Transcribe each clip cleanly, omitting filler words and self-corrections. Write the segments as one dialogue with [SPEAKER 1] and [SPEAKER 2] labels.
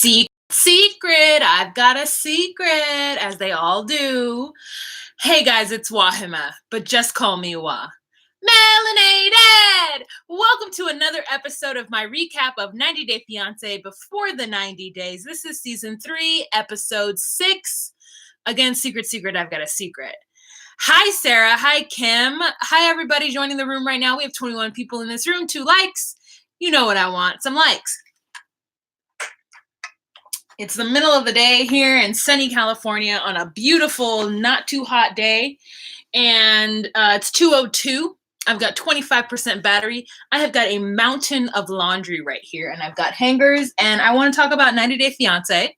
[SPEAKER 1] Secret, I've got a secret, as they all do. Hey guys, it's Wahima, but just call me Wah. Melanated! Welcome to another episode of my recap of 90 Day Fiancé before the 90 days. This is season 3, episode 6. Again, secret, I've got a secret. Hi, Sarah. Hi, Kim. Hi, everybody joining the room right now. We have 21 people in this room, 2 likes. You know what I want, some likes. It's the middle of the day here in sunny California on a beautiful, not too hot day. And it's 2:02. I've got 25% battery. I have got a mountain of laundry right here. And I've got hangers. And I want to talk about 90 Day Fiancé.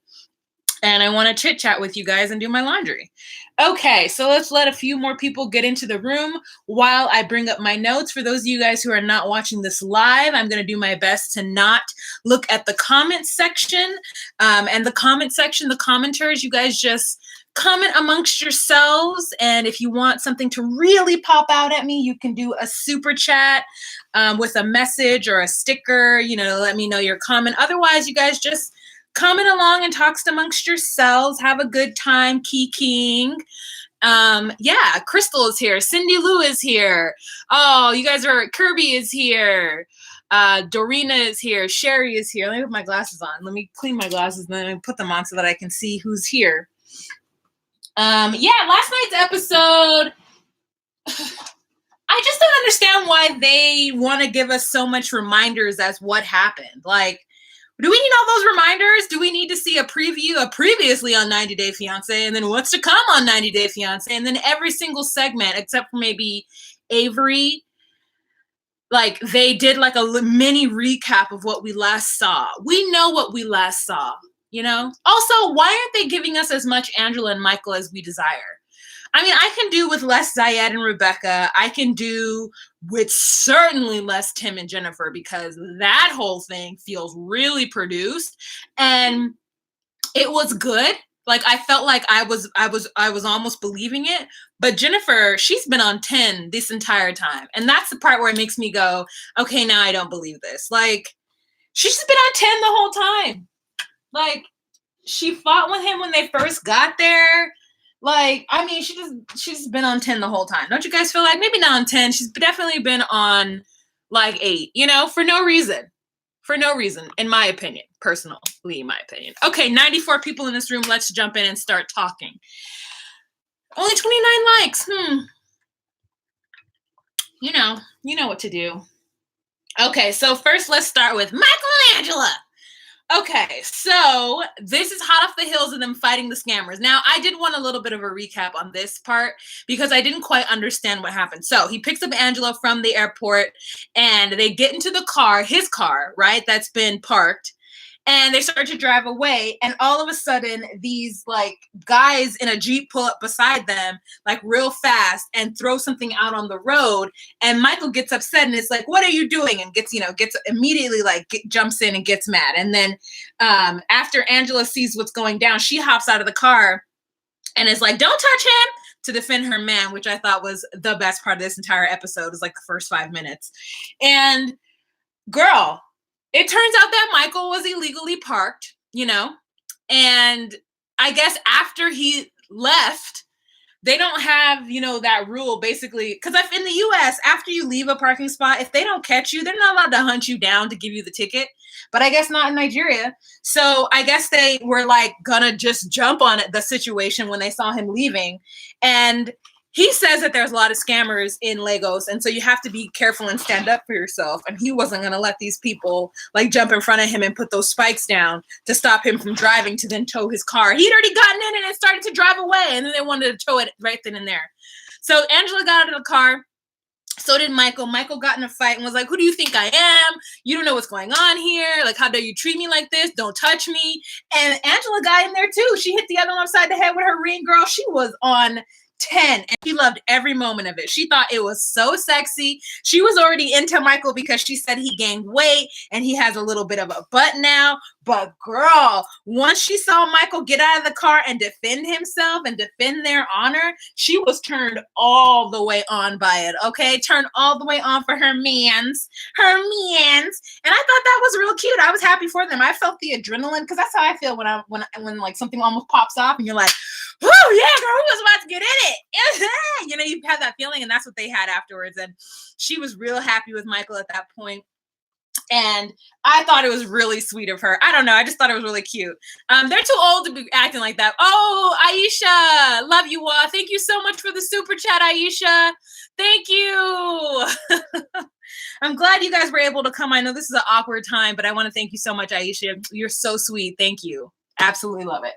[SPEAKER 1] And I want to chit chat with you guys and do my laundry. Okay, so let's let a few more people get into the room while I bring up my notes. For those of you guys who are not watching this live, I'm going to do my best to not look at the comments section. And the comment section, the commenters, you guys just comment amongst yourselves. And if you want something to really pop out at me, you can do a super chat with a message or a sticker, let me know your comment. Otherwise, you guys just comment along and talk amongst yourselves. Have a good time kikiing. Yeah, Crystal is here. Cindy Lou is here. Oh, you guys are, Kirby is here. Dorina is here. Sherry is here. Let me put my glasses on. Let me clean my glasses and then put them on so that I can see who's here. Yeah, last night's episode, I just don't understand why they want to give us so much reminders as what happened. Like, do we need all those reminders? Do we need to see a preview of previously on 90 Day Fiancé and then what's to come on 90 Day Fiancé? And then every single segment, except for maybe Avery, like they did like a mini recap of what we last saw. We know what we last saw, Also, why aren't they giving us as much Angela and Michael as we desire? I mean, I can do with less Zied and Rebecca. I can do with certainly less Tim and Jennifer because that whole thing feels really produced and it was good. Like I felt like I was almost believing it. But Jennifer, she's been on 10 this entire time. And that's the part where it makes me go, okay, now I don't believe this. Like she's just been on 10 the whole time. Like she fought with him when they first got there. Like, I mean, she's been on 10 the whole time. Don't you guys feel like maybe not on 10? She's definitely been on like 8, for no reason. For no reason, in my opinion, personally, my opinion. Okay, 94 people in this room. Let's jump in and start talking. Only 29 likes. You know what to do. Okay, so first let's start with Michael and Angela. Okay, so this is hot off the heels of them fighting the scammers. Now, I did want a little bit of a recap on this part because I didn't quite understand what happened. So he picks up Angela from the airport and they get into the car, his car, right, that's been parked. And they start to drive away. And all of a sudden, these like guys in a Jeep pull up beside them, like real fast and throw something out on the road. And Michael gets upset and is like, what are you doing? And gets immediately jumps in and gets mad. And then after Angela sees what's going down, she hops out of the car and is like, don't touch him, to defend her man, which I thought was the best part of this entire episode, was like the first 5 minutes. And girl, it turns out that Michael was illegally parked, and I guess after he left, they don't have, that rule basically, because if in the US, after you leave a parking spot, if they don't catch you, they're not allowed to hunt you down to give you the ticket, but I guess not in Nigeria. So I guess they were like gonna just jump on the situation when they saw him leaving. And he says that there's a lot of scammers in Lagos, and so you have to be careful and stand up for yourself. And he wasn't going to let these people like jump in front of him and put those spikes down to stop him from driving to then tow his car. He'd already gotten in and it started to drive away, and then they wanted to tow it right then and there. So Angela got out of the car. So did Michael. Michael got in a fight and was like, who do you think I am? You don't know what's going on here. Like, how dare you treat me like this? Don't touch me. And Angela got in there too. She hit the other one upside the head with her ring, girl. She was on 10, and she loved every moment of it. She thought it was so sexy. She was already into Michael because she said he gained weight and he has a little bit of a butt now. But girl, once she saw Michael get out of the car and defend himself and defend their honor, she was turned all the way on by it. Okay, turned all the way on for her mans. And I thought that was real cute. I was happy for them. I felt the adrenaline, because that's how I feel when like something almost pops off and you're like, oh yeah, girl, who was about to get in it? You know, you have that feeling, and that's what they had afterwards. And she was real happy with Michael at that point. And I thought it was really sweet of her. I don't know. I just thought it was really cute. They're too old to be acting like that. Oh, Aisha, love you all. Thank you so much for the super chat, Aisha. Thank you. I'm glad you guys were able to come. I know this is an awkward time, but I want to thank you so much, Aisha. You're so sweet. Thank you. Absolutely love it.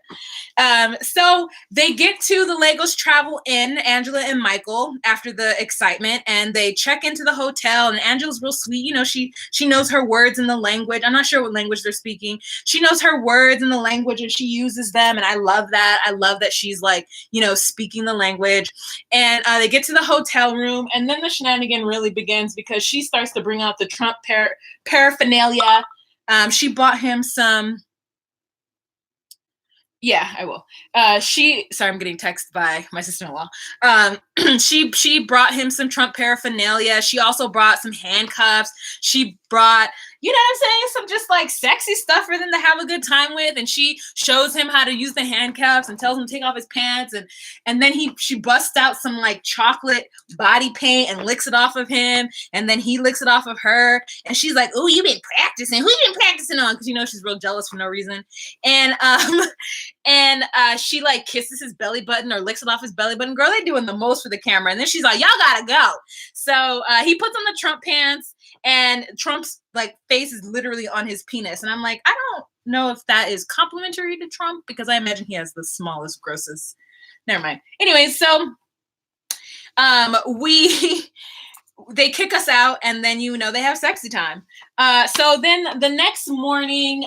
[SPEAKER 1] So they get to the Lagos Travel Inn, Angela and Michael, after the excitement, and they check into the hotel, and Angela's real sweet. You know, she knows her words in the language. I'm not sure what language they're speaking. She knows her words in the language and she uses them. And I love that. I love that she's like, you know, speaking the language. And they get to the hotel room, and then the shenanigan really begins, because she starts to bring out the Trump paraphernalia. She bought him some. Yeah, I will. Sorry, I'm getting texted by my sister-in-law. She brought him some Trump paraphernalia. She also brought some handcuffs. She brought, you know what I'm saying, some just like sexy stuff for them to have a good time with. And she shows him how to use the handcuffs and tells him to take off his pants. And then she busts out some like chocolate body paint and licks it off of him. And then he licks it off of her. And she's like, "Oh, you been practicing? Who you been practicing on?" Because, you know, she's real jealous for no reason. And she like kisses his belly button or licks it off his belly button. Girl, they doing the most for the camera. And then she's like, "Y'all gotta go." So he puts on the Trump pants, and Trump's like face is literally on his penis. And I'm like, I don't know if that is complimentary to Trump, because I imagine he has the smallest, grossest. Never mind. Anyway, so they kick us out, and then, you know, they have sexy time. So then the next morning,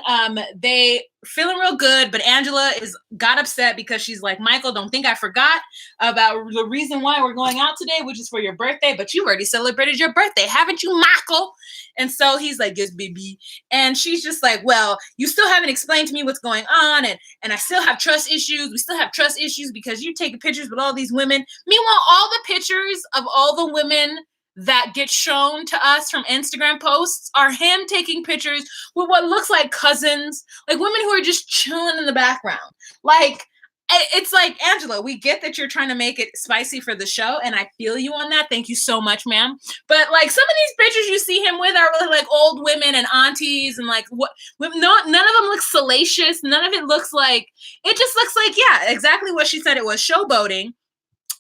[SPEAKER 1] they feeling real good, but Angela got upset because she's like, "Michael, don't think I forgot about the reason why we're going out today, which is for your birthday, but you already celebrated your birthday, haven't you, Michael?" And so he's like, "Yes, baby." And she's just like, "Well, you still haven't explained to me what's going on, and I still have trust issues. We still have trust issues because you're taking pictures with all these women." Meanwhile, all the pictures of all the women that get shown to us from Instagram posts are him taking pictures with what looks like cousins, like women who are just chilling in the background. Like, it's like, Angela, we get that you're trying to make it spicy for the show, and I feel you on that. Thank you so much, ma'am. But like, some of these pictures you see him with are really like old women and aunties, and like what? None of them look salacious. None of it looks like. It just looks like, yeah, exactly what she said. It was showboating,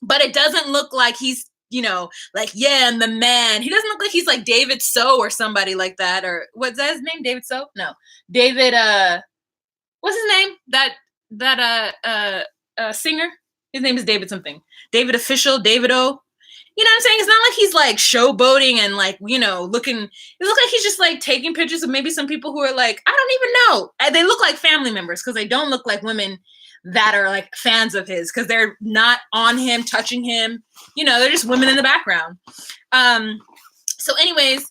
[SPEAKER 1] but it doesn't look like he's, you know, like, yeah, I'm the man. He doesn't look like he's like David So or somebody like that. Or what's that his name? David So? No. David, what's his name? That singer? His name is David something. David Official, David O. You know what I'm saying? It's not like he's like showboating and like, you know, it looks like he's just like taking pictures of maybe some people who are like, I don't even know. They look like family members, because they don't look like women that are like fans of his, because they're not on him, touching him. You know, they're just women in the background. So anyways,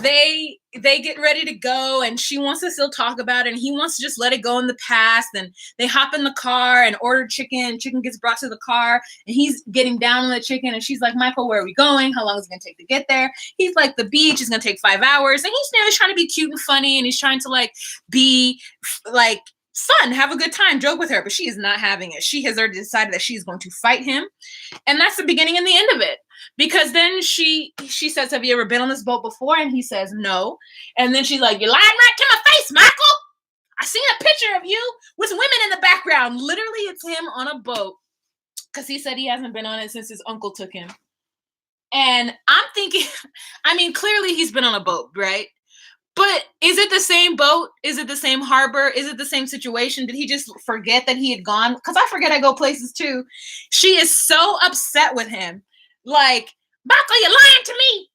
[SPEAKER 1] they get ready to go, and she wants to still talk about it, and he wants to just let it go in the past. And they hop in the car and order chicken. Chicken gets brought to the car, and he's getting down on the chicken, and she's like, "Michael, where are we going? How long is it gonna take to get there?" He's like, "The beach is gonna take 5 hours." And he's trying to be cute and funny, and he's trying to like be like fun, have a good time, joke with her, but she is not having it. She has already decided that she's going to fight him. And that's the beginning and the end of it. Because then she says, "Have you ever been on this boat before?" And he says, "No." And then she's like, "You're lying right to my face, Michael. I seen a picture of you with women in the background." Literally, it's him on a boat, because he said he hasn't been on it since his uncle took him. And I'm thinking, I mean, clearly he's been on a boat, right? But is it the same boat? Is it the same harbor? Is it the same situation? Did he just forget that he had gone? Because I forget I go places too. She is so upset with him. Like, "Michael, you're lying to me."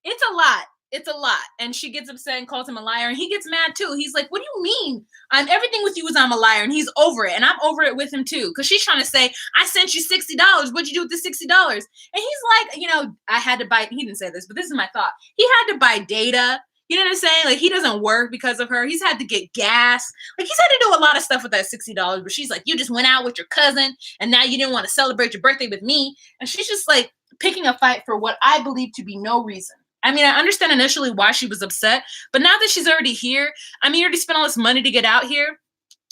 [SPEAKER 1] It's a lot. It's a lot. And she gets upset and calls him a liar. And he gets mad too. He's like, what do you mean? I'm everything with you is I'm a liar. And he's over it. And I'm over it with him too. Cause she's trying to say, I sent you $60. What'd you do with the $60? And he's like, I had to buy, he didn't say this, but this is my thought. He had to buy data. You know what I'm saying? Like, he doesn't work because of her. He's had to get gas. Like, he's had to do a lot of stuff with that $60. But she's like, you just went out with your cousin and now you didn't want to celebrate your birthday with me. And she's just like picking a fight for what I believe to be no reason. I mean, I understand initially why she was upset, but now that she's already here, I mean, you already spent all this money to get out here.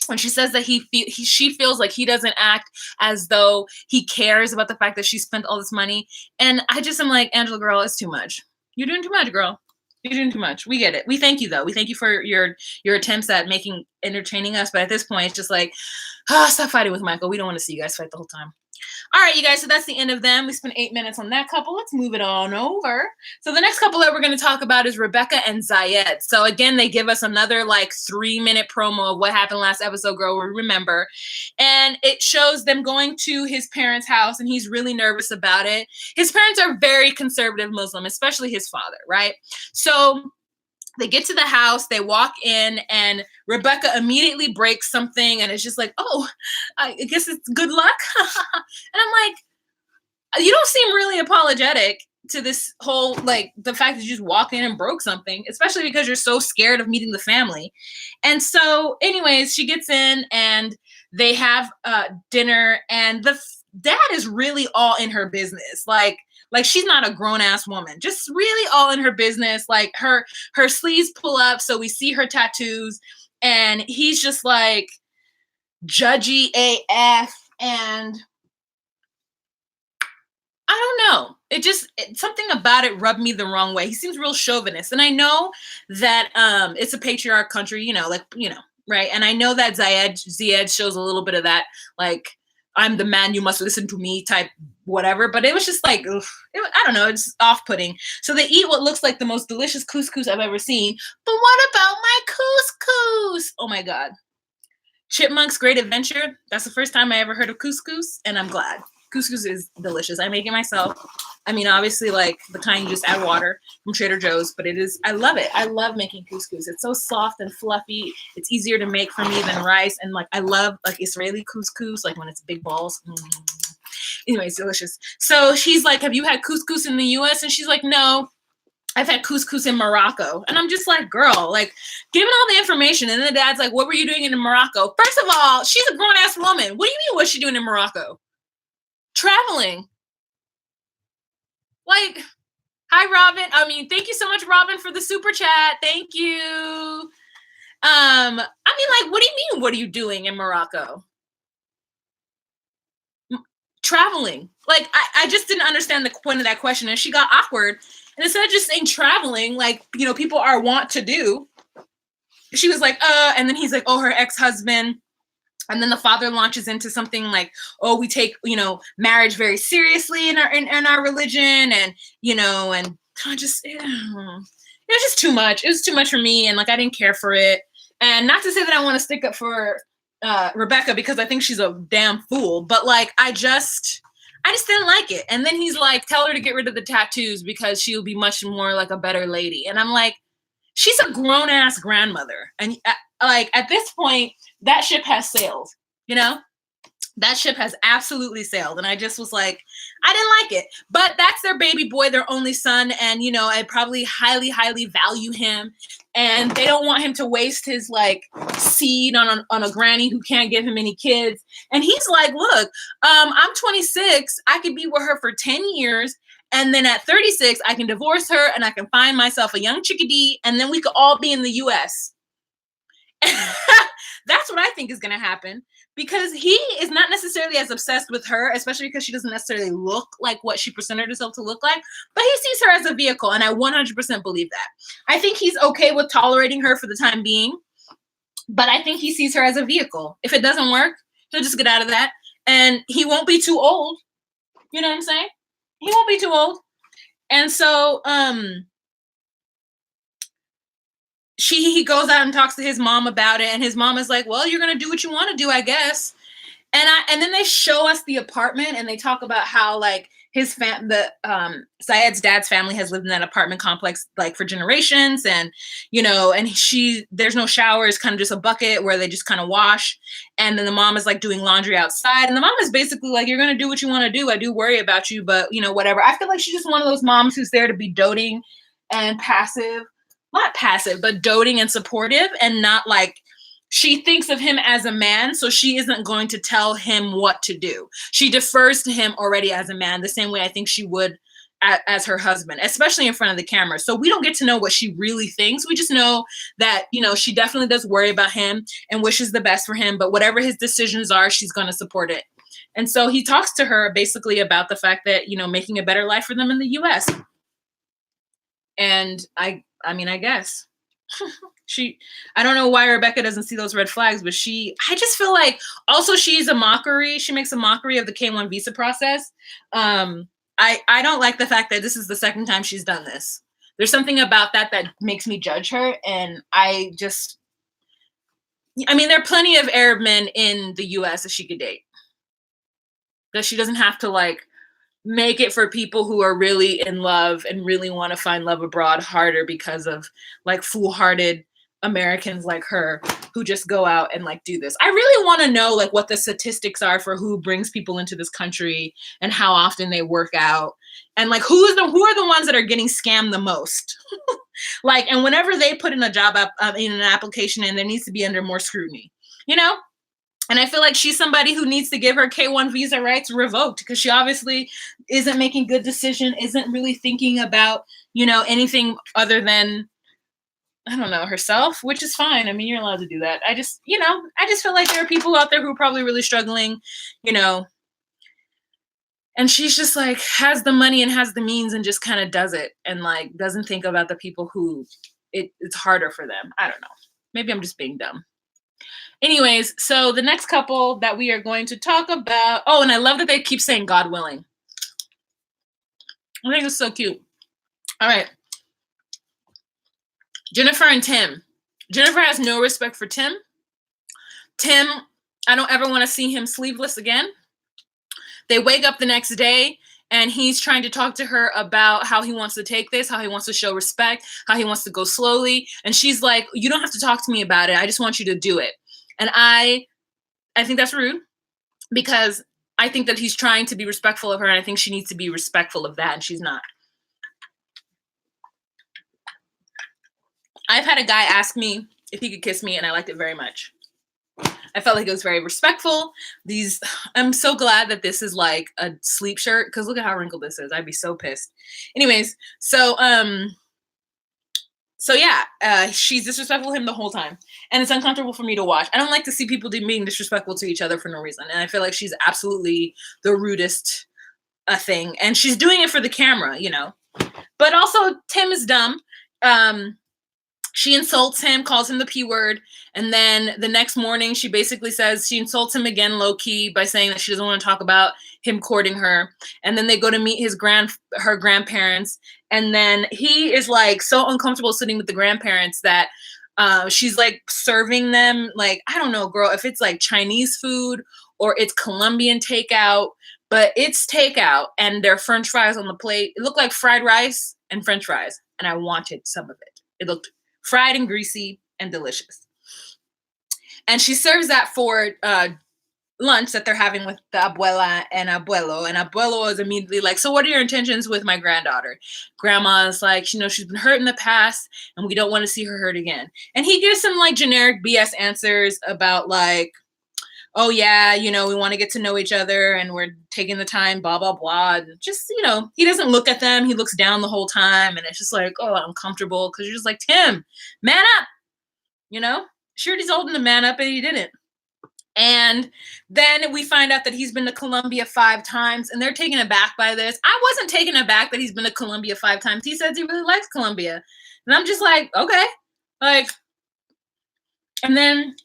[SPEAKER 1] When she says that she feels like he doesn't act as though he cares about the fact that she spent all this money. And I just am like, Angela, girl, it's too much. You're doing too much, girl. You're doing too much. We get it. We thank you, though. We thank you for your attempts at entertaining us. But at this point, it's just like, stop fighting with Michael. We don't want to see you guys fight the whole time. All right, you guys, so that's the end of them. We spent 8 minutes on that couple. Let's move it on over. So the next couple that we're going to talk about is Rebecca and Zied. So again, they give us another like 3-minute promo of what happened last episode, girl, we remember. And it shows them going to his parents' house, and he's really nervous about it. His parents are very conservative Muslim, especially his father, right? So they get to the house, they walk in, and Rebecca immediately breaks something, and it's just like, oh, I guess it's good luck. And I'm like, you don't seem really apologetic to this whole, like, the fact that you just walked in and broke something, especially because you're so scared of meeting the family. And so, anyways, she gets in, and they have dinner, and the dad is really all in her business. Like she's not a grown-ass woman, just really all in her business. Like her sleeves pull up so we see her tattoos, and he's just like judgy AF. And I don't know. Something about it rubbed me the wrong way. He seems real chauvinist. And I know that it's a patriarch country, right? And I know that Zied shows a little bit of that, like, I'm the man, you must listen to me type whatever. But it was just like, I don't know, it's off-putting. So they eat what looks like the most delicious couscous I've ever seen. But what about my couscous? Oh my God. Chipmunk's Great Adventure. That's the first time I ever heard of couscous, and I'm glad. Couscous is delicious. I make it myself. I mean, obviously, like the kind you just add water from Trader Joe's, but I love it. I love making couscous. It's so soft and fluffy. It's easier to make for me than rice. And like, I love like Israeli couscous, like when it's big balls. Anyways, delicious. So she's like, have you had couscous in the US? And she's like, no, I've had couscous in Morocco. And I'm just like, girl, like, given all the information. And then the dad's like, what were you doing in Morocco? First of all, she's a grown ass woman. What do you mean, what's she doing in Morocco? Traveling. Like, hi, Robin. I mean, thank you so much, Robin, for the super chat. Thank you. I mean, like, what do you mean? What are you doing in Morocco? Traveling. Like, I just didn't understand the point of that question. And she got awkward. And instead of just saying traveling, like, people are wont to do, she was like, and then he's like, oh, her ex-husband. And then the father launches into something like, oh, we take, marriage very seriously in our religion. And, and I just, it was just too much. It was too much for me. And like, I didn't care for it. And not to say that I want to stick up for Rebecca, because I think she's a damn fool, but like, I just didn't like it. And then he's like, tell her to get rid of the tattoos because she'll be much more like a better lady. And I'm like, she's a grown ass grandmother. And like, at this point, that ship has sailed, that ship has absolutely sailed. And I just was like, I didn't like it, but that's their baby boy, their only son. And, I probably highly, highly value him. And they don't want him to waste his like seed on a granny who can't give him any kids. And he's like, look, I'm 26. I could be with her for 10 years. And then at 36, I can divorce her and I can find myself a young chickadee. And then we could all be in the US. That's what I think is going to happen, because he is not necessarily as obsessed with her, especially because she doesn't necessarily look like what she presented herself to look like, but he sees her as a vehicle. And I 100% believe that. I think he's okay with tolerating her for the time being, but I think he sees her as a vehicle. If it doesn't work, he'll just get out of that, and he won't be too old. You know what I'm saying? He won't be too old. And so, he goes out and talks to his mom about it, and his mom is like, well, you're going to do what you want to do, I guess. And then they show us the apartment, and they talk about how like Zied's dad's family has lived in that apartment complex like for generations, and and there's no shower, it's kind of just a bucket where they just kind of wash, and then the mom is like doing laundry outside, and the mom is basically like, you're gonna do what you want to do. I do worry about you, but whatever. I feel like she's just one of those moms who's there to be doting and passive, not passive, but doting and supportive, and not like, she thinks of him as a man, so she isn't going to tell him what to do. She defers to him already as a man, the same way I think she would as her husband, especially in front of the camera. So we don't get to know what she really thinks. We just know that, she definitely does worry about him and wishes the best for him, but whatever his decisions are, she's going to support it. And so he talks to her basically about the fact that, making a better life for them in the US. And I guess I don't know why Rebecca doesn't see those red flags, but I just feel like also she's a mockery. She makes a mockery of the K-1 visa process. I don't like the fact that this is the second time she's done this. There's something about that makes me judge her. And there are plenty of Arab men in the US that she could date. That she doesn't have to like make it for people who are really in love and really want to find love abroad harder because of like foolhardy Americans like her who just go out and like do this. I really want to know like what the statistics are for who brings people into this country and how often they work out, and like who are the ones that are getting scammed the most. Like, and whenever they put in a job in an application, and there needs to be under more scrutiny, And I feel like she's somebody who needs to give her K-1 visa rights revoked, because she obviously isn't making good decision, isn't really thinking about, anything other than, I don't know, herself, which is fine. I mean, you're allowed to do that. I just feel like there are people out there who are probably really struggling, and she's just like has the money and has the means and just kind of does it and like doesn't think about the people who it's harder for them. I don't know. Maybe I'm just being dumb. Anyways, so the next couple that we are going to talk about. Oh, and I love that they keep saying God willing. I think it's so cute. All right. Jennifer and Tim. Jennifer has no respect for Tim. Tim, I don't ever want to see him sleeveless again. They wake up the next day and he's trying to talk to her about how he wants to take this, how he wants to show respect, how he wants to go slowly. And she's like, you don't have to talk to me about it. I just want you to do it. And I think that's rude, because I think that he's trying to be respectful of her, and I think she needs to be respectful of that, and she's not. I've had a guy ask me if he could kiss me, and I liked it very much. I felt like it was very respectful. I'm so glad that this is like a sleep shirt, because look at how wrinkled this is. I'd be so pissed. Anyways, so yeah, she's disrespectful to him the whole time, and it's uncomfortable for me to watch. I don't like to see people being disrespectful to each other for no reason, and I feel like she's absolutely the rudest thing, and she's doing it for the camera, But also, Tim is dumb. She insults him, calls him the P word, and then the next morning she basically says she insults him again low-key by saying that she doesn't want to talk about him courting her. And then they go to meet her grandparents, and then he is like so uncomfortable sitting with the grandparents that she's like serving them like, I don't know, girl, if it's like Chinese food or it's Colombian takeout, but it's takeout and there are French fries on the plate. It looked like fried rice and French fries, and I wanted some of it. It looked fried and greasy and delicious. And she serves that for lunch that they're having with the abuela and abuelo. And abuelo is immediately like, so what are your intentions with my granddaughter? Grandma's like, she's been hurt in the past and we don't want to see her hurt again. And he gives some like generic BS answers about like, oh yeah, we want to get to know each other and we're taking the time, blah, blah, blah. And just, he doesn't look at them. He looks down the whole time. And it's just like, oh, uncomfortable. Cause you're just like, Tim, man up, sure he's old enough to man up and he didn't. And then we find out that he's been to Colombia 5 times and they're taken aback by this. I wasn't taken aback that he's been to Colombia 5 times. He says he really likes Colombia. And I'm just like, okay. Like, and then,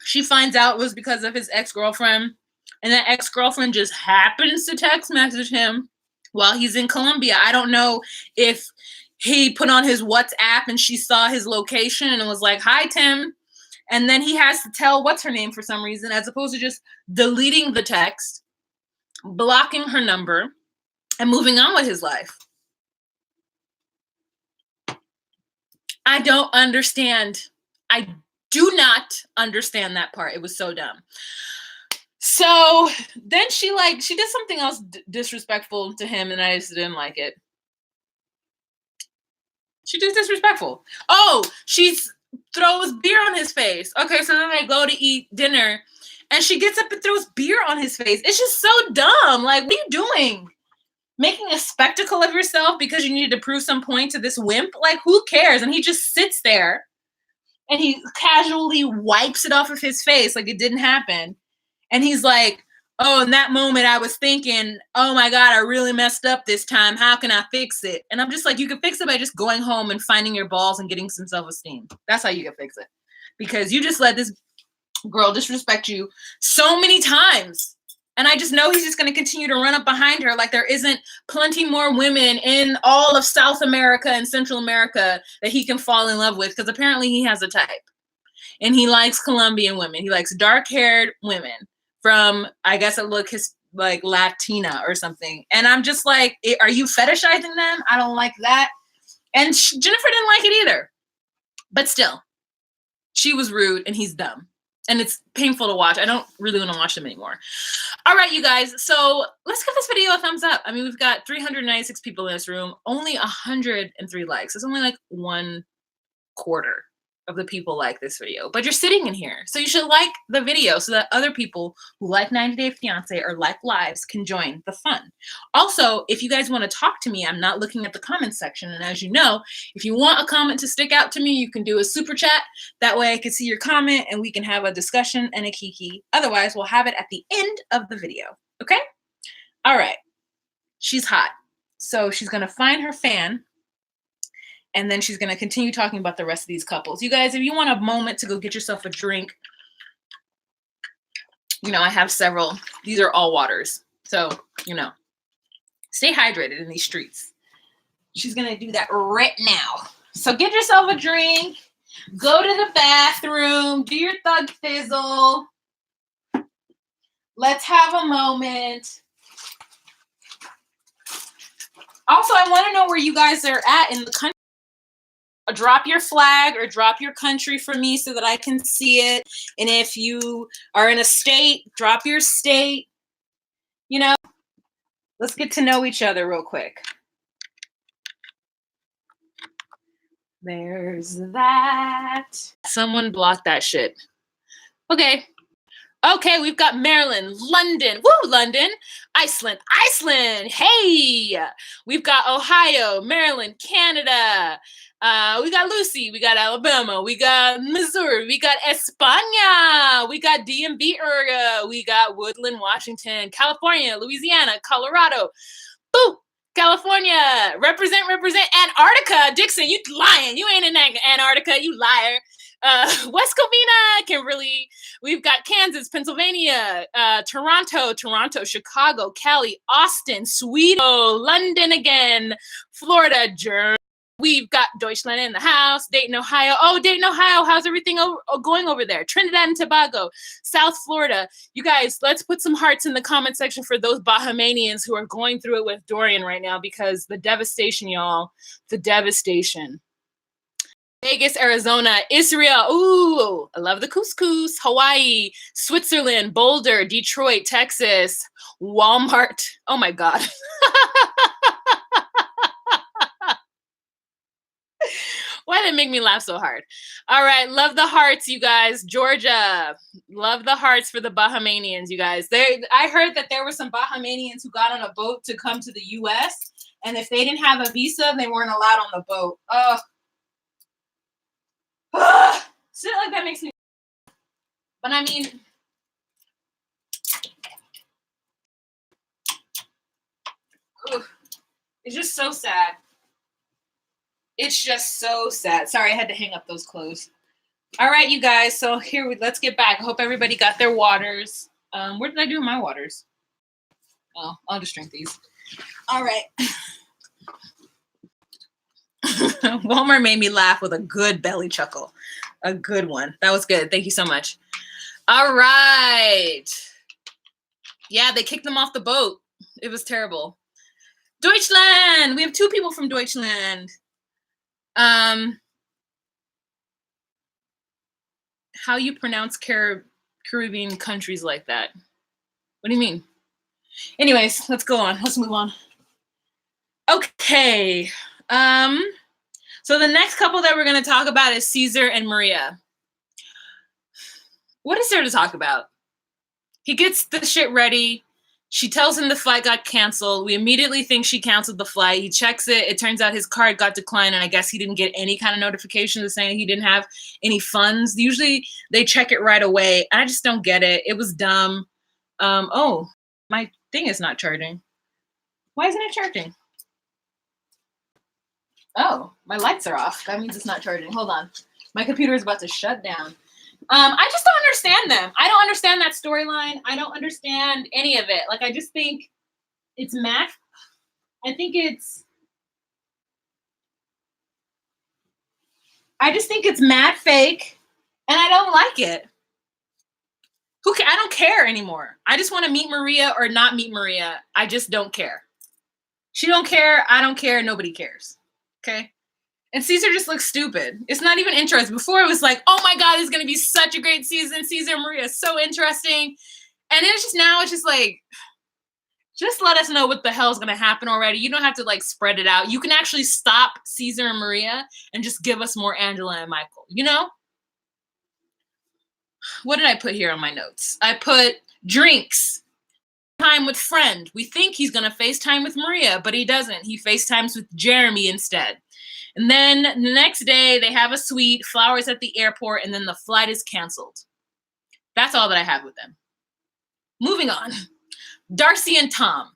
[SPEAKER 1] she finds out it was because of his ex-girlfriend, and that ex-girlfriend just happens to text message him while he's in Colombia. I don't know if he put on his WhatsApp and she saw his location and was like, hi, Tim. And then he has to tell what's her name for some reason, as opposed to just deleting the text, blocking her number, and moving on with his life. I don't understand. I do not understand that part. It was so dumb. So then she did something else disrespectful to him, and I just didn't like it. She just disrespectful. Oh, she throws beer on his face. Okay, so then they go to eat dinner, and she gets up and throws beer on his face. It's just so dumb. Like, what are you doing? Making a spectacle of yourself because you needed to prove some point to this wimp? Like, who cares? And he just sits there, and he casually wipes it off of his face like it didn't happen. And he's like, oh, in that moment, I was thinking, oh my God, I really messed up this time. How can I fix it? And I'm just like, you can fix it by just going home and finding your balls and getting some self-esteem. That's how you can fix it. Because you just let this girl disrespect you so many times. And I just know he's just going to continue to run up behind her like there isn't plenty more women in all of South America and Central America that he can fall in love with, because apparently he has a type. And he likes Colombian women. He likes dark-haired women from, I guess it look his like Latina or something. And I'm just like, are you fetishizing them? I don't like that. And Jennifer didn't like it either. But still, she was rude and he's dumb. And it's painful to watch. I don't really want to watch them anymore. All right, you guys. So let's give this video a thumbs up. I mean, we've got 396 people in this room, only 103 likes. It's only like 1/4 of the people like this video, but you're sitting in here. So you should like the video so that other people who like 90 Day Fiancé or like lives can join the fun. Also, if you guys want to talk to me, I'm not looking at the comments section. And as you know, if you want a comment to stick out to me, you can do a super chat. That way I can see your comment and we can have a discussion and a kiki. Otherwise, we'll have it at the end of the video. Okay? All right. She's hot. So she's going to find her fan. And then she's going to continue talking about the rest of these couples. You guys, if you want a moment to go get yourself a drink, you know, I have several. These are all waters. So, you know, stay hydrated in these streets. She's going to do that right now. So get yourself a drink. Go to the bathroom. Do your thug fizzle. Let's have a moment. Also, I want to know where you guys are at in the country. Drop your flag or drop your country for me so that I can see it. And if you are in a state, drop your state. You know, let's get to know each other real quick. There's that. Someone blocked that shit. Okay. Okay, we've got Maryland, London, woo, London, Iceland, hey! We've got Ohio, Maryland, Canada. We got Lucy, we got Alabama, we got Missouri, we got España, we got DMV area, we got Woodland, Washington, California, Louisiana, Colorado. Boo! California, represent Antarctica. Dixon, you lying. You ain't in Antarctica, you liar. West Covina, Kimberly. We've got Kansas, Pennsylvania, Toronto, Chicago, Cali, Austin, Sweden, London again, Florida, Germany. We've got Deutschland in the house, Dayton, Ohio. Oh, Dayton, Ohio. How's everything going over there? Trinidad and Tobago, South Florida. You guys, let's put some hearts in the comment section for those Bahamians who are going through it with Dorian right now, because the devastation, y'all, the devastation. Vegas, Arizona, Israel. Ooh, I love the couscous. Hawaii, Switzerland, Boulder, Detroit, Texas, Walmart. Oh my God. Why did it make me laugh so hard? All right. Love the hearts, you guys. Georgia. Love the hearts for the Bahamians, you guys. I heard that there were some Bahamians who got on a boat to come to the U.S. And if they didn't have a visa, they weren't allowed on the boat. Ugh. Shit like that makes me. But I mean, it's just so sad. It's just so sad. Sorry, I had to hang up those clothes. All right, you guys. So let's get back. I hope everybody got their waters. Where did I do my waters? Oh, I'll just drink these. All right. Walmart made me laugh with a good belly chuckle. A good one. That was good. Thank you so much. All right. Yeah, they kicked them off the boat. It was terrible. Deutschland. We have 2 people from Deutschland. How you pronounce Caribbean countries like that? What do you mean? Anyways, let's go on. Let's move on. Okay. So the next couple that we're going to talk about is Caesar and Maria. What is there to talk about? He gets the shit ready. She tells him the flight got canceled. We immediately think she canceled the flight. He checks it. It turns out his card got declined, and I guess he didn't get any kind of notification saying he didn't have any funds. Usually they check it right away. I just don't get it. It was dumb. Oh, my thing is not charging. Why isn't it charging? Oh, my lights are off. That means it's not charging. Hold on. My computer is about to shut down. I just don't understand them. I don't understand that storyline. I don't understand any of it. Like, I just think it's mad. I just think it's mad fake, and I don't like it. I don't care anymore. I just want to meet Maria or not meet Maria. I just don't care. She don't care. I don't care. Nobody cares. Okay? And Caesar just looks stupid. It's not even interesting. Before it was like, oh my God, it's going to be such a great season. Caesar and Maria is so interesting. And it's just now, it's just like, just let us know what the hell is going to happen already. You don't have to like spread it out. You can actually stop Caesar and Maria and just give us more Angela and Michael, you know? What did I put here on my notes? I put drinks, time with friend. We think he's going to FaceTime with Maria, but he doesn't. He FaceTimes with Jeremy instead. And then the next day, they have a suite, flowers at the airport, and then the flight is canceled. That's all that I have with them. Moving on. Darcey and Tom.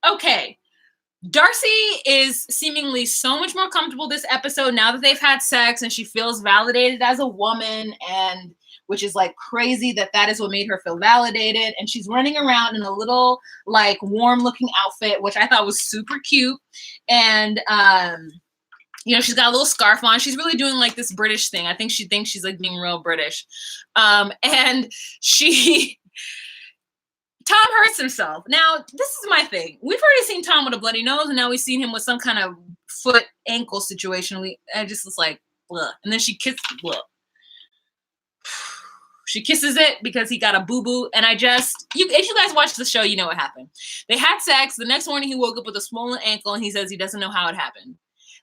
[SPEAKER 1] Okay. Darcey is seemingly so much more comfortable this episode now that they've had sex, and she feels validated as a woman, and which is like crazy that is what made her feel validated. And she's running around in a little like warm looking outfit, which I thought was super cute. And, you know, she's got a little scarf on. She's really doing like this British thing. I think she thinks she's like being real British. And Tom hurts himself. Now, this is my thing. We've already seen Tom with a bloody nose, and now we've seen him with some kind of foot ankle situation. I just was like, bleh. And then she kisses, bleh. She kisses it because he got a boo-boo. And if you guys watch the show, you know what happened. They had sex. The next morning he woke up with a swollen ankle, and he says he doesn't know how it happened.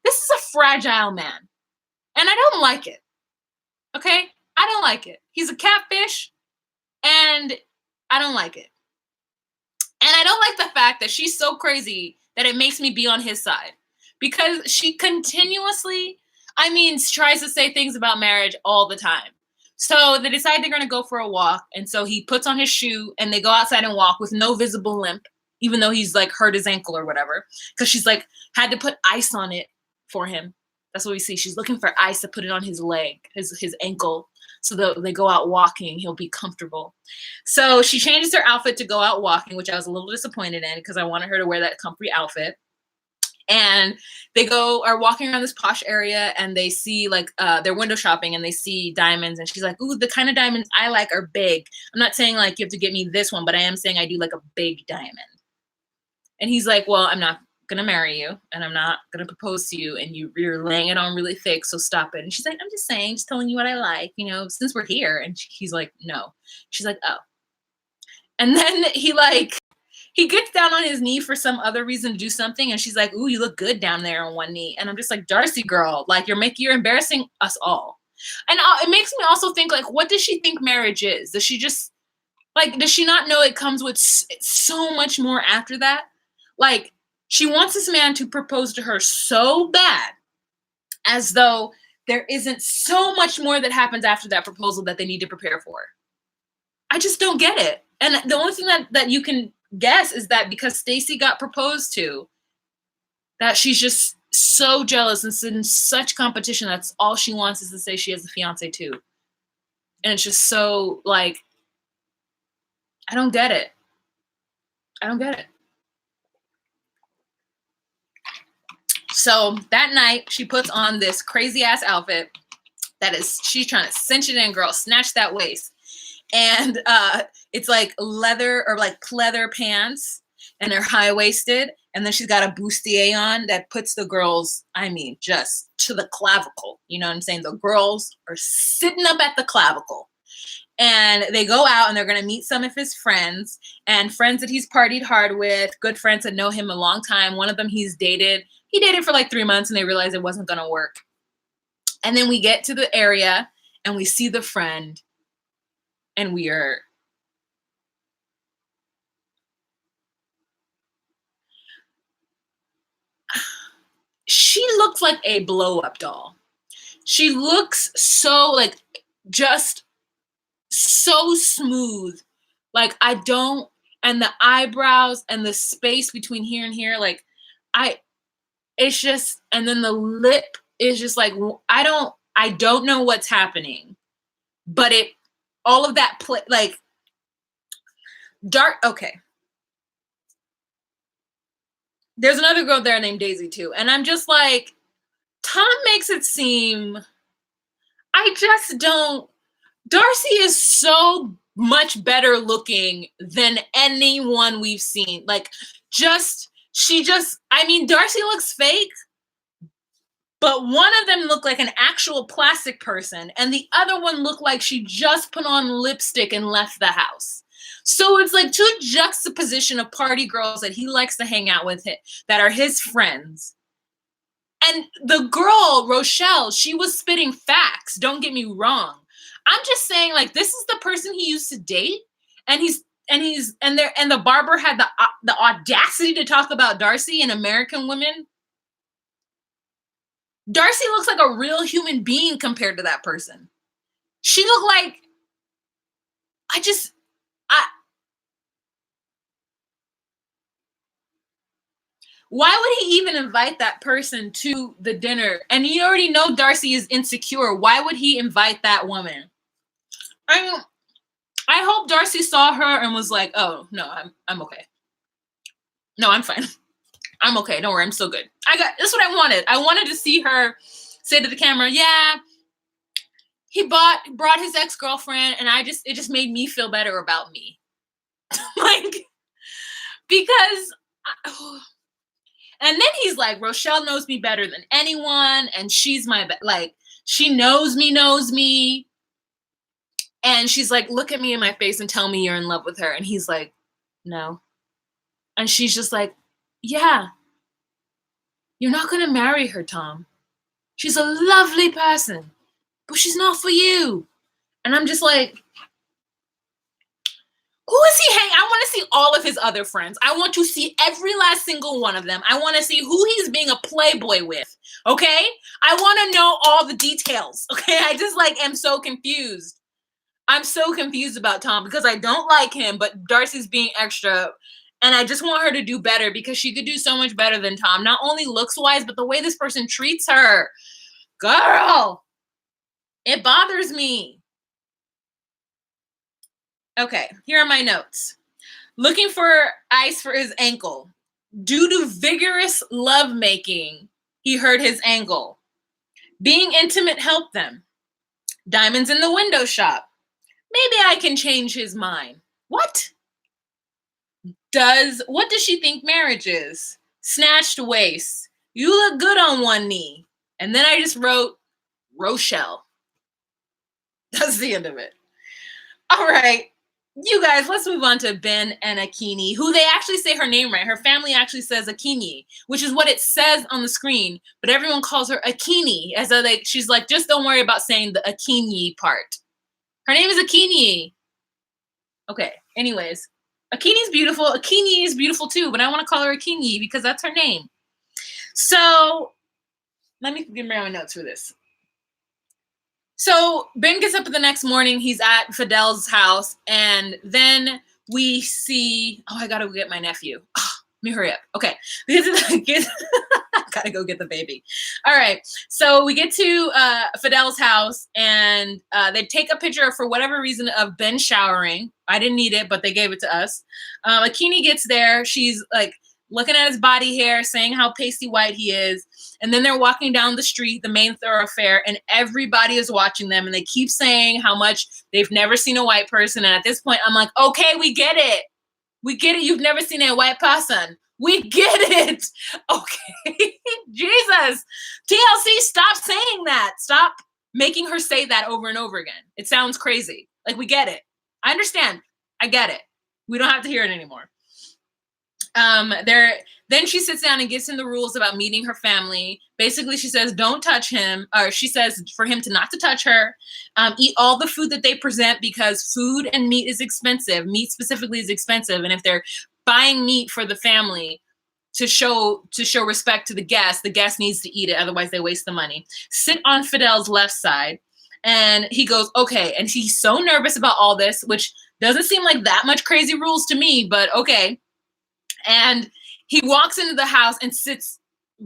[SPEAKER 1] This is a fragile man. And I don't like it. Okay? I don't like it. He's a catfish, and I don't like it. And I don't like the fact that she's so crazy that it makes me be on his side. Because she continuously, tries to say things about marriage all the time. So they decide they're going to go for a walk. And so he puts on his shoe, and they go outside and walk with no visible limp, even though he's like hurt his ankle or whatever. Because she's like, had to put ice on it for him. That's what we see. She's looking for ice to put it on his leg, his ankle. So that they go out walking, he'll be comfortable. So she changes her outfit to go out walking, which I was a little disappointed in because I wanted her to wear that comfy outfit. And they are walking around this posh area, and they see like they're window shopping, and they see diamonds, and she's like, ooh, the kind of diamonds I like are big. I'm not saying like you have to get me this one, but I am saying I do like a big diamond. And he's like, well, I'm not gonna marry you, and I'm not gonna propose to you, and you're laying it on really thick, so stop it. And she's like, I'm just saying, just telling you what I like, since we're here. And he's like, no. She's like, oh. And then he gets down on his knee for some other reason to do something, and she's like, ooh, you look good down there on one knee. And I'm just like, Darcey girl, like you're embarrassing us all. And it makes me also think, like, what does she think marriage is? Does she just does she not know it comes with so much more after that? Like, she wants this man to propose to her so bad, as though there isn't so much more that happens after that proposal that they need to prepare for. I just don't get it. And the only thing that you can guess is that because Stacy got proposed to, that she's just so jealous and in such competition. That's all she wants is to say she has a fiance too. And it's just so like, I don't get it. I don't get it. So that night, she puts on this crazy ass outfit she's trying to cinch it in, girl, snatch that waist. And it's like leather or like pleather pants. and they're high-waisted, and then she's got a bustier on that puts the girls, I mean, just to the clavicle. You know what I'm saying? The girls are sitting up at the clavicle. And they go out and they're going to meet some of his friends and friends that he's partied hard with, good friends that know him a long time. One of them he dated for like 3 months, and they realized it wasn't going to work. And then we get to the area and we see the friend, and she looks like a blow-up doll. She looks so like just so smooth. Like and the eyebrows and the space between here and here, like it's just, and then the lip is just like, I don't know what's happening, but all of that like dark. Okay. There's another girl there named Daisy too. And I'm just like, Tom makes it seem, Darcey is so much better looking than anyone we've seen. Like, I mean, Darcey looks fake, but one of them looked like an actual plastic person, and the other one looked like she just put on lipstick and left the house. So it's like two juxtaposition of party girls that he likes to hang out with that are his friends. And the girl, Rochelle, she was spitting facts. Don't get me wrong. I'm just saying, like, this is the person he used to date, and the barber had the audacity to talk about Darcey and American women. Darcey looks like a real human being compared to that person. She looked like, why would he even invite that person to the dinner? And you already know Darcey is insecure. Why would he invite that woman? I hope Darcey saw her and was like, oh, no, I'm okay. No, I'm fine. I'm okay. Don't worry. I'm still good. That's what I wanted. I wanted to see her say to the camera, yeah, he brought his ex-girlfriend, and it just made me feel better about me. Like, because... And then he's like, Rochelle knows me better than anyone, and she's she knows me. And she's like, look at me in my face and tell me you're in love with her. And he's like, no. And she's just like, yeah, you're not going to marry her, Tom. She's a lovely person, but she's not for you. And I'm just like, who is he hanging? I want to see all of his other friends. I want to see every last single one of them. I want to see who he's being a playboy with. Okay? I want to know all the details. Okay? I just am so confused. I'm so confused about Tom because I don't like him, but Darcey's being extra. And I just want her to do better because she could do so much better than Tom. Not only looks-wise, but the way this person treats her. Girl, it bothers me. Okay, here are my notes. Looking for ice for his ankle. Due to vigorous lovemaking, he hurt his ankle. Being intimate helped them. Diamonds in the window shop. Maybe I can change his mind. What? What does she think marriage is? Snatched waist. You look good on one knee. And then I just wrote Rochelle. That's the end of it. All right. You guys, let's move on to Ben and Akinyi, who they actually say her name right. Her family actually says Akinyi, which is what it says on the screen, but everyone calls her Akinyi, as though she's like, just don't worry about saying the Akinyi part. Her name is Akinyi. Okay, anyways, Akinyi's beautiful. Akinyi is beautiful too, but I want to call her Akinyi because that's her name. So let me give me my notes for this. So Ben gets up the next morning. He's at Fidel's house. And then we see, I got to get my nephew. Oh, let me hurry up. Okay. Got to go get the baby. All right. So we get to Fidel's house and they take a picture for whatever reason of Ben showering. I didn't need it, but they gave it to us. Akinyi gets there. She's like looking at his body hair, saying how pasty white he is. And then they're walking down the street, the main thoroughfare, and everybody is watching them. And they keep saying how much they've never seen a white person. And at this point, I'm like, okay, we get it. We get it. You've never seen a white person. We get it. Okay. Jesus. TLC, stop saying that. Stop making her say that over and over again. It sounds crazy. Like, we get it. I understand. I get it. We don't have to hear it anymore. Then she sits down and gives him the rules about meeting her family. Basically, she says, don't touch him. Or she says for him to not to touch her. Eat all the food that they present, because food and meat is expensive. Meat specifically is expensive. And if they're buying meat for the family to show respect to the guest needs to eat it. Otherwise, they waste the money. Sit on Fidel's left side. And he goes, okay. And he's so nervous about all this, which doesn't seem like that much crazy rules to me, but okay. And he walks into the house and sits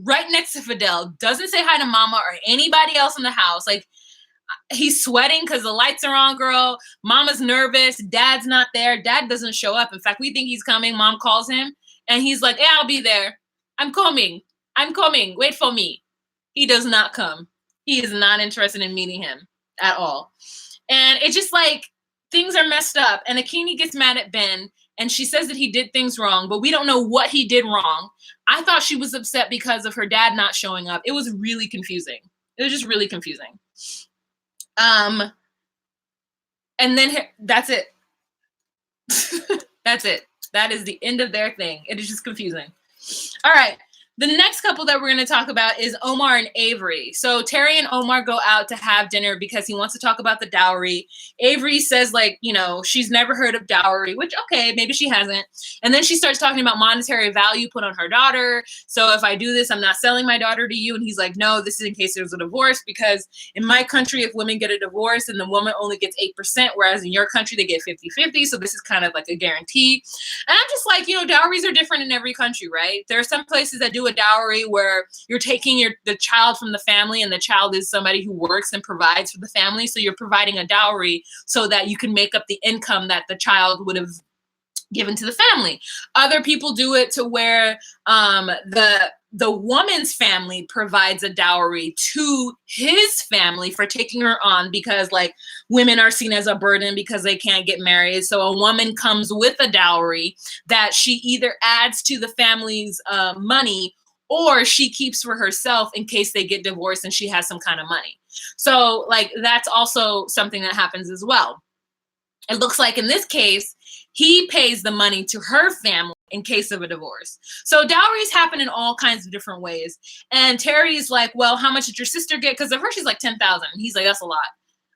[SPEAKER 1] right next to Fidel, doesn't say hi to mama or anybody else in the house. Like, he's sweating because the lights are on, girl. Mama's nervous. Dad's not there. Dad doesn't show up. In fact, we think he's coming. Mom calls him and he's like, yeah, I'll be there. I'm coming. Wait for me. He does not come. He is not interested in meeting him at all. And it's just like, things are messed up. And Akinyi gets mad at Ben. And she says that he did things wrong, but we don't know what he did wrong. I thought she was upset because of her dad not showing up. It was really confusing. It was just really confusing. And then that's it. That's it. That is the end of their thing. It is just confusing. All right. The next couple that we're going to talk about is Omar and Avery. So Terry and Omar go out to have dinner because he wants to talk about the dowry. Avery says, like, you know, she's never heard of dowry, which, okay, maybe she hasn't. And then she starts talking about monetary value put on her daughter. So if I do this, I'm not selling my daughter to you. And he's like, no, this is in case there's a divorce, because in my country, if women get a divorce and the woman only gets 8%, whereas in your country, they get 50-50. So this is kind of like a guarantee. And I'm just like, you know, dowries are different in every country, right? There are some places that do a dowry where you're taking the child from the family, and the child is somebody who works and provides for the family. So you're providing a dowry so that you can make up the income that the child would have given to the family. Other people do it to where the woman's family provides a dowry to his family for taking her on, because like women are seen as a burden because they can't get married. So a woman comes with a dowry that she either adds to the family's money, or she keeps for herself in case they get divorced and she has some kind of money. So like, that's also something that happens as well. It looks like in this case, he pays the money to her family in case of a divorce. So dowries happen in all kinds of different ways. And Terry's like, well, how much did your sister get? Because at first she's like 10,000. He's like, that's a lot.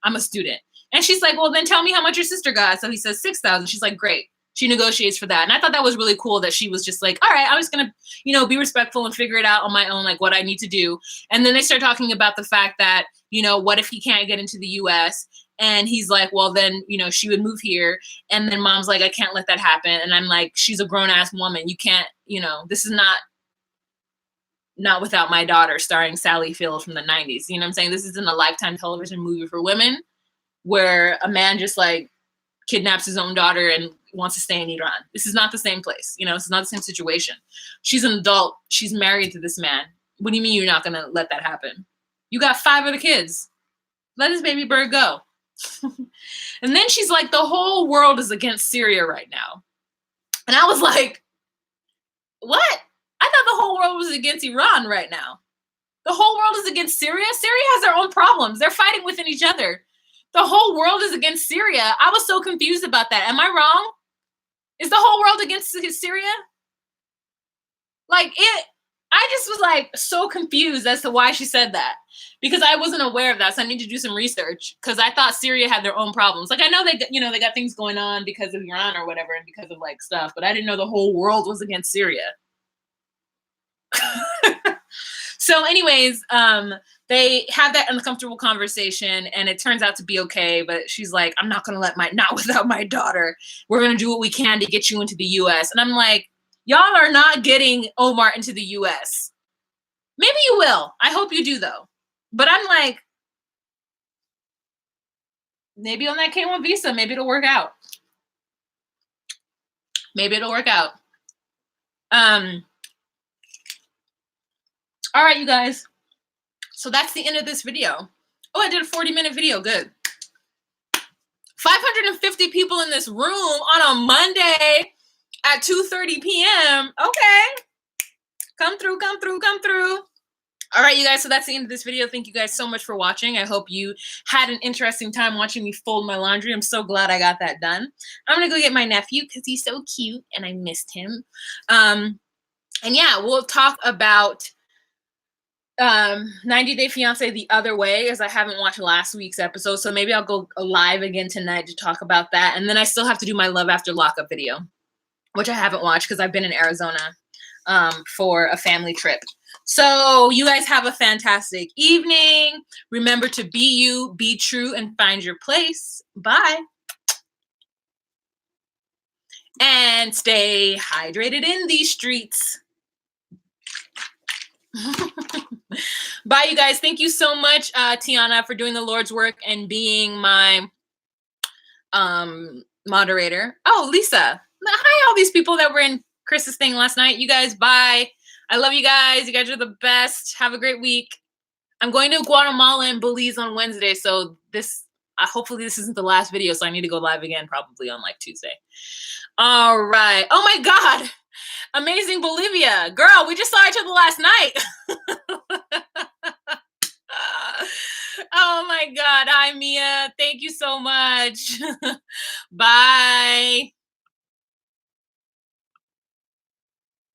[SPEAKER 1] I'm a student. And she's like, well, then tell me how much your sister got. So he says 6,000. She's like, great. She negotiates for that. And I thought that was really cool that she was just like, all right, I'm just going to, you know, be respectful and figure it out on my own, like what I need to do. And then they start talking about the fact that, you know, what if he can't get into the US? And he's like, well, then, you know, she would move here. And then mom's like, I can't let that happen. And I'm like, she's a grown ass woman. You can't, you know, this is not Without My Daughter starring Sally Field from the 90s. You know what I'm saying? This isn't a Lifetime television movie for women where a man just like kidnaps his own daughter and wants to stay in Iran. This is not the same place. You know, this is not the same situation. She's an adult. She's married to this man. What do you mean you're not going to let that happen? You got 5 other kids. Let his baby bird go. And then she's like, the whole world is against Syria right now. And I was like, what? I thought the whole world was against Iran right now. The whole world is against Syria? Syria has their own problems. They're fighting within each other. The whole world is against Syria. I was so confused about that. Am I wrong? Is the whole world against Syria? Like I just was like so confused as to why she said that, because I wasn't aware of that. So I need to do some research, because I thought Syria had their own problems. Like I know they got things going on because of Iran or whatever, and because of like stuff, but I didn't know the whole world was against Syria. So anyways, they have that uncomfortable conversation and it turns out to be okay. But she's like, I'm not going to not without my daughter. We're going to do what we can to get you into the US. And I'm like, y'all are not getting Omar into the US. Maybe you will. I hope you do though. But I'm like, maybe on that K1 visa, maybe it'll work out. Maybe it'll work out. All right, you guys. So that's the end of this video. Oh, I did a 40-minute video. Good. 550 people in this room on a Monday. at 2:30 p.m. Okay. Come through, come through, come through. All right, you guys, so that's the end of this video. Thank you guys so much for watching. I hope you had an interesting time watching me fold my laundry. I'm so glad I got that done. I'm going to go get my nephew because he's so cute and I missed him. And yeah, we'll talk about 90 Day Fiancé the other way, as I haven't watched last week's episode. So maybe I'll go live again tonight to talk about that. And then I still have to do my Love After Lockup video, which I haven't watched because I've been in Arizona for a family trip. So you guys have a fantastic evening. Remember to be you, be true, and find your place. Bye. And stay hydrated in these streets. Bye, you guys. Thank you so much, Tiana, for doing the Lord's work and being my moderator. Oh, Lisa. Hi, all these people that were in Chris's thing last night. You guys, bye. I love you guys. You guys are the best. Have a great week. I'm going to Guatemala and Belize on Wednesday, so hopefully this isn't the last video, so I need to go live again probably on like Tuesday. All right. Oh my God. Amazing Bolivia. Girl, we just saw each other last night. Oh my God. Hi, Mia. Thank you so much. Bye.